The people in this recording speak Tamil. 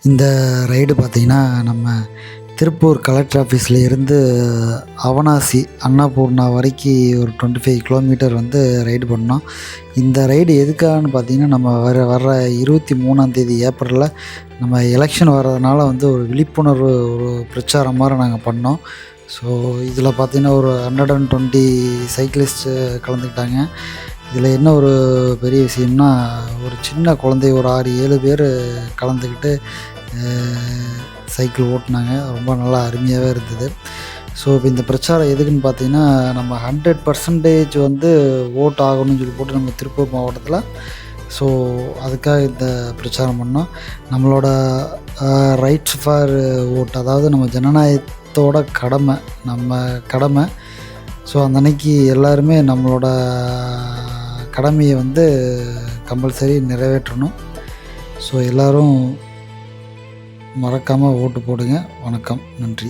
இந்த ரைடு பார்த்திங்கன்னா, நம்ம திருப்பூர் கலெக்டர் ஆஃபீஸில் இருந்து அவனாசி அன்னபூர்ணா வரைக்கு ஒரு 25 கிலோமீட்டர் வந்து ரைடு பண்ணோம். இந்த ரைடு எதுக்காகன்னு பார்த்திங்கன்னா, நம்ம வர்ற 23ஆந்தேதி ஏப்ரலில் நம்ம எலெக்ஷன் வர்றதுனால வந்து ஒரு விழிப்புணர்வு ஒரு பிரச்சாரம் மாரி நாங்கள் பண்ணோம். ஸோ இதில் பார்த்திங்கன்னா ஒரு 120 சைக்கிளிஸ்ட்டு கலந்துக்கிட்டாங்க. இதில் என்ன ஒரு பெரிய விஷயம்னா, ஒரு சின்ன குழந்தை ஒரு 6, 7 பேர் கலந்துக்கிட்டு சைக்கிள் ஓட்டுனாங்க. ரொம்ப நல்லா அருமையாகவே இருந்தது. ஸோ இப்போ இந்த பிரச்சாரம் எதுக்குன்னு பார்த்தீங்கன்னா, நம்ம 100% வந்து ஓட் ஆகணும்னு சொல்லி போட்டு நம்ம திருப்பூர் மாவட்டத்தில் ஸோ அதுக்காக இந்த பிரச்சாரம் பண்ணோம். நம்மளோட ரைட்ஸ் ஃபார் ஓட், அதாவது நம்ம ஜனநாயகத்தோட கடமை. ஸோ அந்த அன்னைக்கு எல்லாருமே நம்மளோட கடமையை வந்து கம்பல்சரி நிறைவேற்றணும். ஸோ எல்லோரும் மறக்காமல் ஓட்டு போடுங்க. வணக்கம், நன்றி.